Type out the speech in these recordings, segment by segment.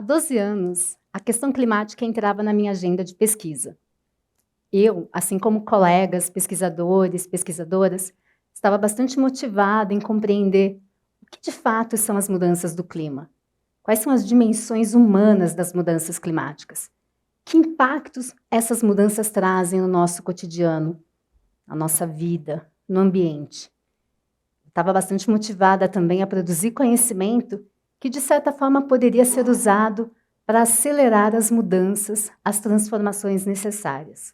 12 anos, a questão climática entrava na minha agenda de pesquisa. Eu, assim como colegas, pesquisadores, pesquisadoras, estava bastante motivada em compreender o que de fato são as mudanças do clima. Quais são as dimensões humanas das mudanças climáticas? Que impactos essas mudanças trazem no nosso cotidiano, na nossa vida, no ambiente? Estava bastante motivada também a produzir conhecimento que, de certa forma, poderia ser usado para acelerar as mudanças, as transformações necessárias.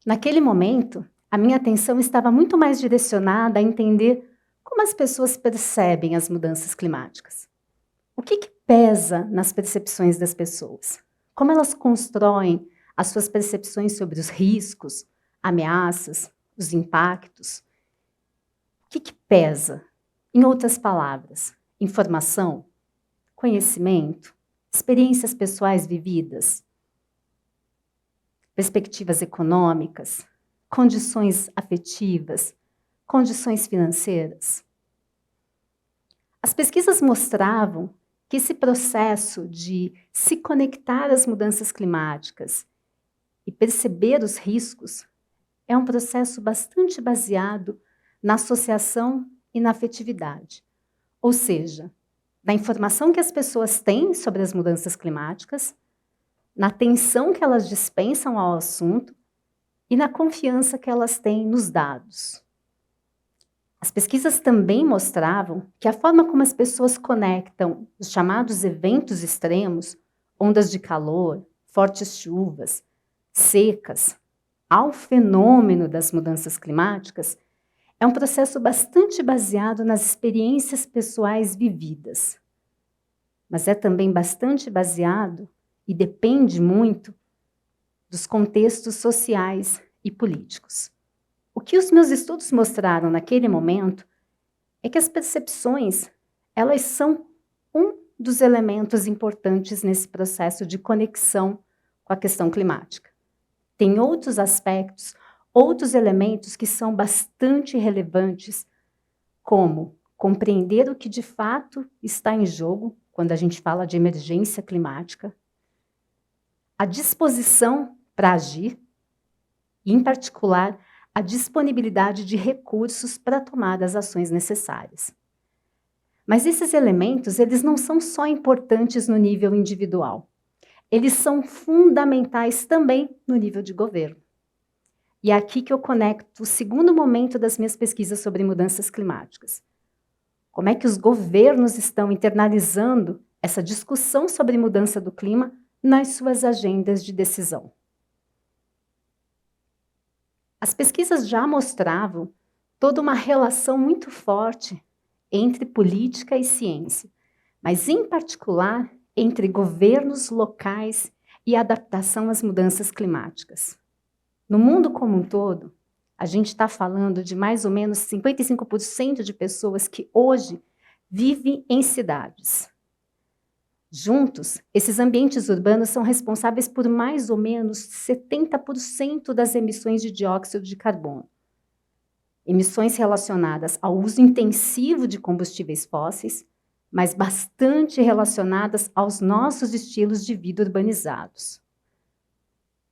Naquele momento, a minha atenção estava muito mais direcionada a entender como as pessoas percebem as mudanças climáticas. O que pesa nas percepções das pessoas? Como elas constroem as suas percepções sobre os riscos, ameaças, os impactos? O que pesa? Em outras palavras, informação, conhecimento, experiências pessoais vividas, perspectivas econômicas, condições afetivas, condições financeiras. As pesquisas mostravam que esse processo de se conectar às mudanças climáticas e perceber os riscos é um processo bastante baseado na associação e na afetividade. Ou seja, na informação que as pessoas têm sobre as mudanças climáticas, na atenção que elas dispensam ao assunto e na confiança que elas têm nos dados. As pesquisas também mostravam que a forma como as pessoas conectam os chamados eventos extremos, ondas de calor, fortes chuvas, secas, ao fenômeno das mudanças climáticas, é um processo bastante baseado nas experiências pessoais vividas. Mas é também bastante baseado e depende muito dos contextos sociais e políticos. O que os meus estudos mostraram naquele momento é que as percepções, elas são um dos elementos importantes nesse processo de conexão com a questão climática. Tem outros aspectos, outros elementos que são bastante relevantes, como compreender o que de fato está em jogo quando a gente fala de emergência climática, a disposição para agir, e, em particular, a disponibilidade de recursos para tomar as ações necessárias. Mas esses elementos, eles não são só importantes no nível individual. Eles são fundamentais também no nível de governo. E é aqui que eu conecto o segundo momento das minhas pesquisas sobre mudanças climáticas. Como é que os governos estão internalizando essa discussão sobre mudança do clima nas suas agendas de decisão? As pesquisas já mostravam toda uma relação muito forte entre política e ciência, mas, em particular, entre governos locais e adaptação às mudanças climáticas. No mundo como um todo, a gente está falando de mais ou menos 55% de pessoas que hoje vivem em cidades. Juntos, esses ambientes urbanos são responsáveis por mais ou menos 70% das emissões de dióxido de carbono. Emissões relacionadas ao uso intensivo de combustíveis fósseis, mas bastante relacionadas aos nossos estilos de vida urbanizados.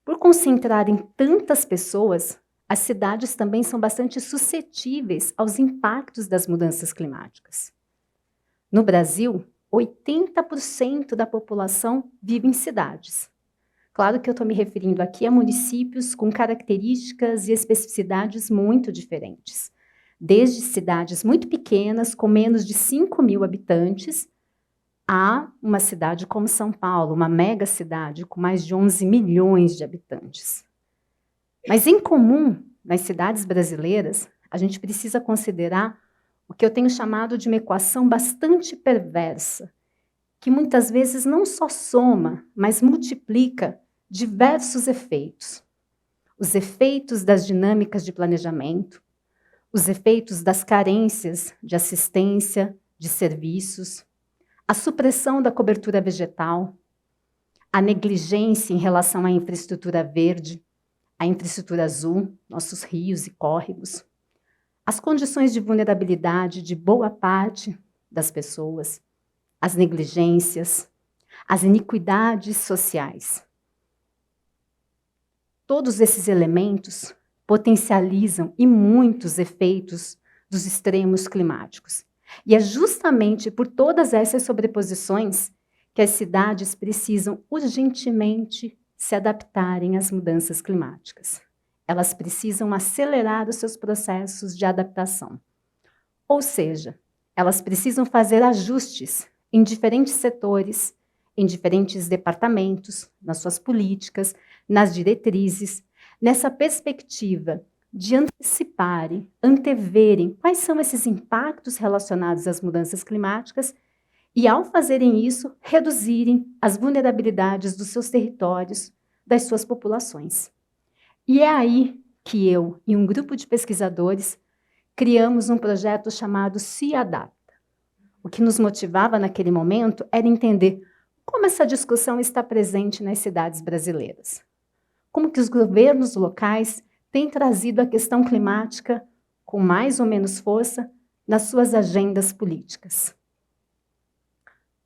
Por concentrarem tantas pessoas, as cidades também são bastante suscetíveis aos impactos das mudanças climáticas. No Brasil, 80% da população vive em cidades. Claro que eu estou me referindo aqui a municípios com características e especificidades muito diferentes. Desde cidades muito pequenas, com menos de 5.000 habitantes, a uma cidade como São Paulo, uma mega cidade com mais de 11 milhões de habitantes. Mas, em comum, nas cidades brasileiras, a gente precisa considerar o que eu tenho chamado de uma equação bastante perversa, que muitas vezes não só soma, mas multiplica diversos efeitos. Os efeitos das dinâmicas de planejamento, os efeitos das carências de assistência, de serviços, a supressão da cobertura vegetal, a negligência em relação à infraestrutura verde, à infraestrutura azul, nossos rios e córregos, as condições de vulnerabilidade de boa parte das pessoas, as negligências, as iniquidades sociais. Todos esses elementos potencializam e muitos efeitos dos extremos climáticos. E é justamente por todas essas sobreposições que as cidades precisam urgentemente se adaptarem às mudanças climáticas. Elas precisam acelerar os seus processos de adaptação. Ou seja, elas precisam fazer ajustes em diferentes setores, em diferentes departamentos, nas suas políticas, nas diretrizes, nessa perspectiva de anteciparem, anteverem quais são esses impactos relacionados às mudanças climáticas e, ao fazerem isso, reduzirem as vulnerabilidades dos seus territórios, das suas populações. E é aí que eu e um grupo de pesquisadores criamos um projeto chamado Se Adapta. O que nos motivava naquele momento era entender como essa discussão está presente nas cidades brasileiras. Como que os governos locais têm trazido a questão climática com mais ou menos força nas suas agendas políticas.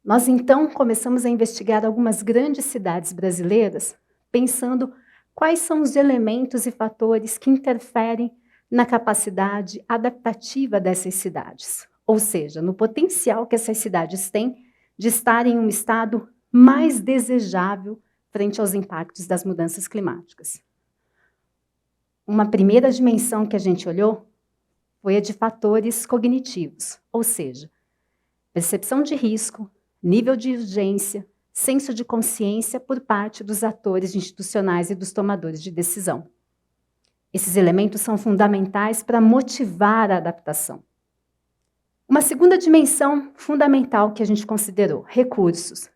Nós, então, começamos a investigar algumas grandes cidades brasileiras, pensando quais são os elementos e fatores que interferem na capacidade adaptativa dessas cidades, ou seja, no potencial que essas cidades têm de estar em um estado mais desejável frente aos impactos das mudanças climáticas. Uma primeira dimensão que a gente olhou foi a de fatores cognitivos, ou seja, percepção de risco, nível de urgência, senso de consciência por parte dos atores institucionais e dos tomadores de decisão. Esses elementos são fundamentais para motivar a adaptação. Uma segunda dimensão fundamental que a gente considerou, recursos.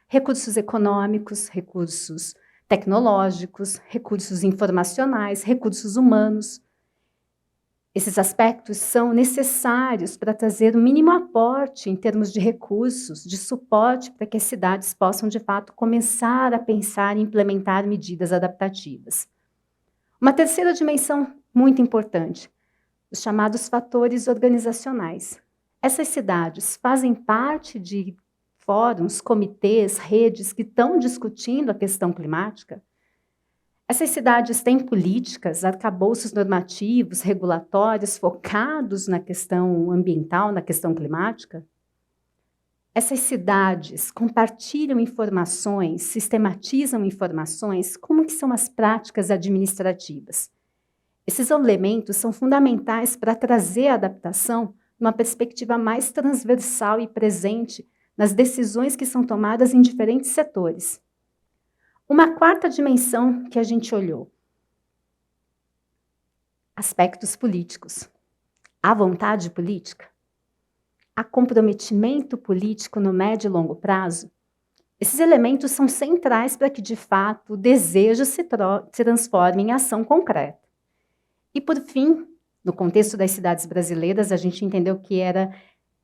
Recursos econômicos, recursos tecnológicos, recursos informacionais, recursos humanos. Esses aspectos são necessários para trazer o mínimo aporte em termos de recursos, de suporte para que as cidades possam, de fato, começar a pensar e implementar medidas adaptativas. Uma terceira dimensão muito importante, os chamados fatores organizacionais. Essas cidades fazem parte de fóruns, comitês, redes que estão discutindo a questão climática. Essas cidades têm políticas, arcabouços normativos, regulatórios focados na questão ambiental, na questão climática. Essas cidades compartilham informações, sistematizam informações, como que são as práticas administrativas. Esses elementos são fundamentais para trazer a adaptação numa perspectiva mais transversal e presente nas decisões que são tomadas em diferentes setores. Uma quarta dimensão que a gente olhou, aspectos políticos. Há vontade política? Há comprometimento político no médio e longo prazo? Esses elementos são centrais para que, de fato, o desejo se transforme em ação concreta. E, por fim, no contexto das cidades brasileiras, a gente entendeu que era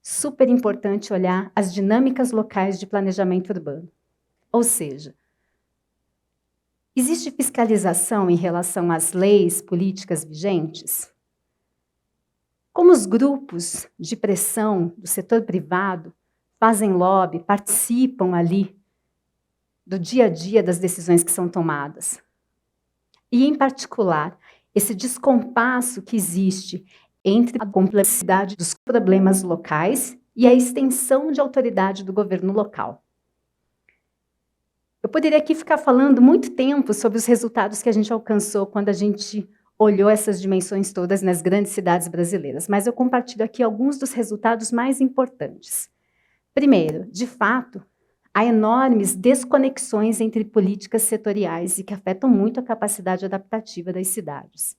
super importante olhar as dinâmicas locais de planejamento urbano. Ou seja, existe fiscalização em relação às leis políticas vigentes? Como os grupos de pressão do setor privado fazem lobby, participam ali do dia a dia das decisões que são tomadas? E, em particular, esse descompasso que existe entre a complexidade dos problemas locais e a extensão de autoridade do governo local. Eu poderia aqui ficar falando muito tempo sobre os resultados que a gente alcançou quando a gente olhou essas dimensões todas nas grandes cidades brasileiras, mas eu compartilho aqui alguns dos resultados mais importantes. Primeiro, de fato, há enormes desconexões entre políticas setoriais e que afetam muito a capacidade adaptativa das cidades.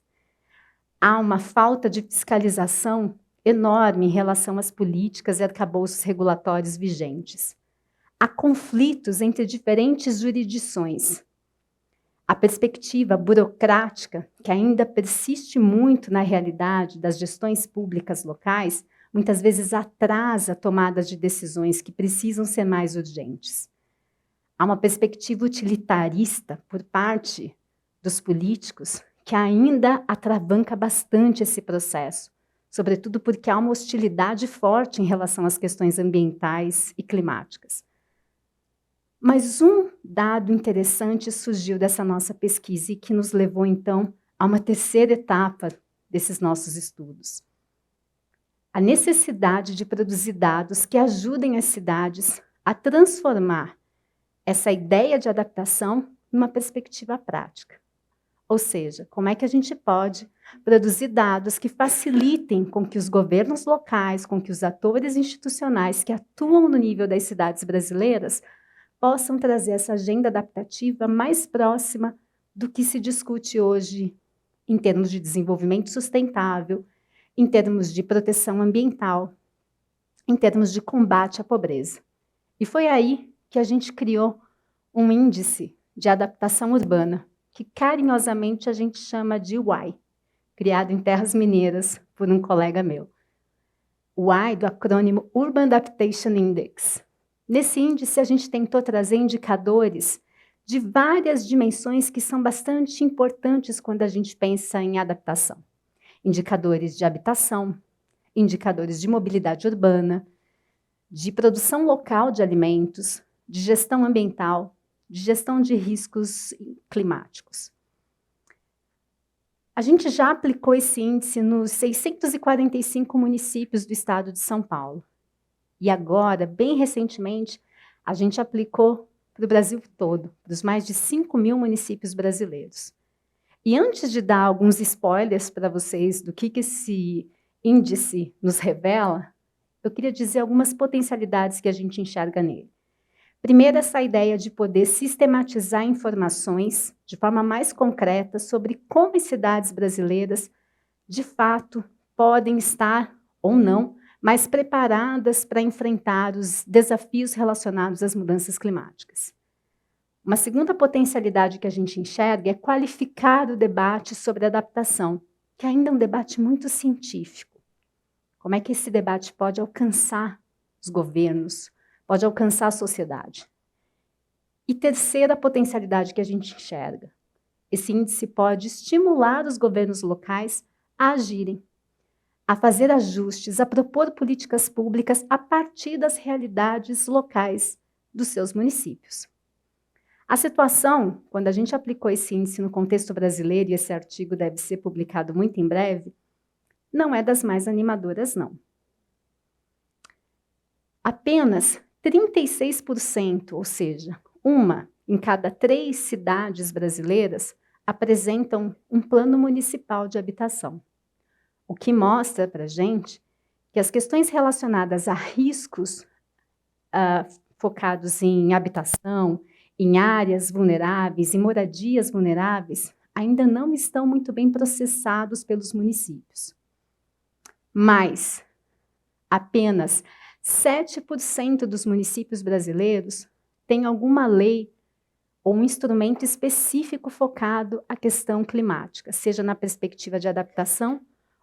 Há uma falta de fiscalização enorme em relação às políticas e arcabouços regulatórios vigentes. Há conflitos entre diferentes jurisdições. A perspectiva burocrática, que ainda persiste muito na realidade das gestões públicas locais, muitas vezes atrasa tomadas de decisões que precisam ser mais urgentes. Há uma perspectiva utilitarista por parte dos políticos que ainda atravanca bastante esse processo, sobretudo porque há uma hostilidade forte em relação às questões ambientais e climáticas. Mas um dado interessante surgiu dessa nossa pesquisa e que nos levou, então, a uma terceira etapa desses nossos estudos. A necessidade de produzir dados que ajudem as cidades a transformar essa ideia de adaptação numa perspectiva prática. Ou seja, como é que a gente pode produzir dados que facilitem com que os governos locais, com que os atores institucionais que atuam no nível das cidades brasileiras possam trazer essa agenda adaptativa mais próxima do que se discute hoje em termos de desenvolvimento sustentável, em termos de proteção ambiental, em termos de combate à pobreza. E foi aí que a gente criou um índice de adaptação urbana, que carinhosamente a gente chama de UAI, criado em terras mineiras por um colega meu. UAI, do acrônimo Urban Adaptation Index. Nesse índice, a gente tentou trazer indicadores de várias dimensões que são bastante importantes quando a gente pensa em adaptação. Indicadores de habitação, indicadores de mobilidade urbana, de produção local de alimentos, de gestão ambiental, de gestão de riscos climáticos. A gente já aplicou esse índice nos 645 municípios do estado de São Paulo. E agora, bem recentemente, a gente aplicou para o Brasil todo, para os mais de 5.000 municípios brasileiros. E antes de dar alguns spoilers para vocês do que esse índice nos revela, eu queria dizer algumas potencialidades que a gente enxerga nele. Primeiro, essa ideia de poder sistematizar informações de forma mais concreta sobre como as cidades brasileiras, de fato, podem estar ou não mais preparadas para enfrentar os desafios relacionados às mudanças climáticas. Uma segunda potencialidade que a gente enxerga é qualificar o debate sobre adaptação, que ainda é um debate muito científico. Como é que esse debate pode alcançar os governos, pode alcançar a sociedade? E terceira potencialidade que a gente enxerga, esse índice pode estimular os governos locais a agirem, a fazer ajustes, a propor políticas públicas a partir das realidades locais dos seus municípios. A situação, quando a gente aplicou esse índice no contexto brasileiro, e esse artigo deve ser publicado muito em breve, não é das mais animadoras, não. Apenas 36%, ou seja, uma em cada 3 cidades brasileiras, apresentam um plano municipal de habitação. O que mostra para a gente que as questões relacionadas a riscos focados em habitação, em áreas vulneráveis, em moradias vulneráveis, ainda não estão muito bem processados pelos municípios. Mas apenas 7% dos municípios brasileiros têm alguma lei ou um instrumento específico focado à questão climática, seja na perspectiva de adaptação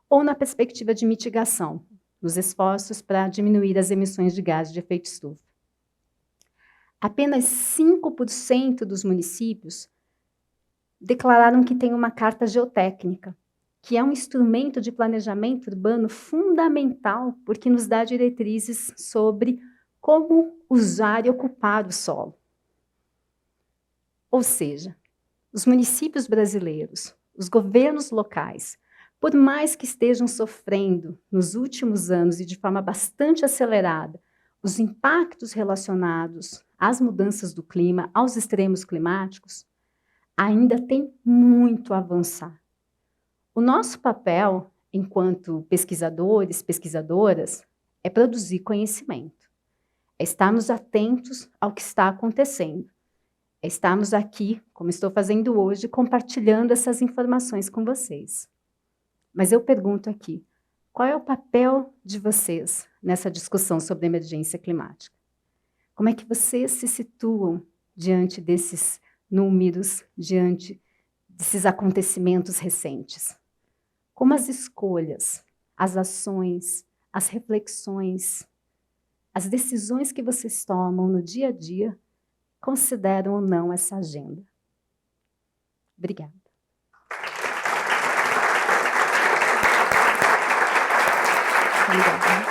ou na perspectiva de mitigação, nos esforços para diminuir as emissões de gases de efeito estufa. Apenas 5% dos municípios declararam que tem uma carta geotécnica, que é um instrumento de planejamento urbano fundamental, porque nos dá diretrizes sobre como usar e ocupar o solo. Ou seja, os municípios brasileiros, os governos locais, por mais que estejam sofrendo nos últimos anos e de forma bastante acelerada os impactos relacionados às mudanças do clima, aos extremos climáticos, ainda tem muito a avançar. O nosso papel, enquanto pesquisadores, pesquisadoras, é produzir conhecimento, é estarmos atentos ao que está acontecendo, é estarmos aqui, como estou fazendo hoje, compartilhando essas informações com vocês. Mas eu pergunto aqui, qual é o papel de vocês nessa discussão sobre emergência climática? Como é que vocês se situam diante desses números, diante desses acontecimentos recentes? Como as escolhas, as ações, as reflexões, as decisões que vocês tomam no dia a dia consideram ou não essa agenda? Obrigada. Obrigada.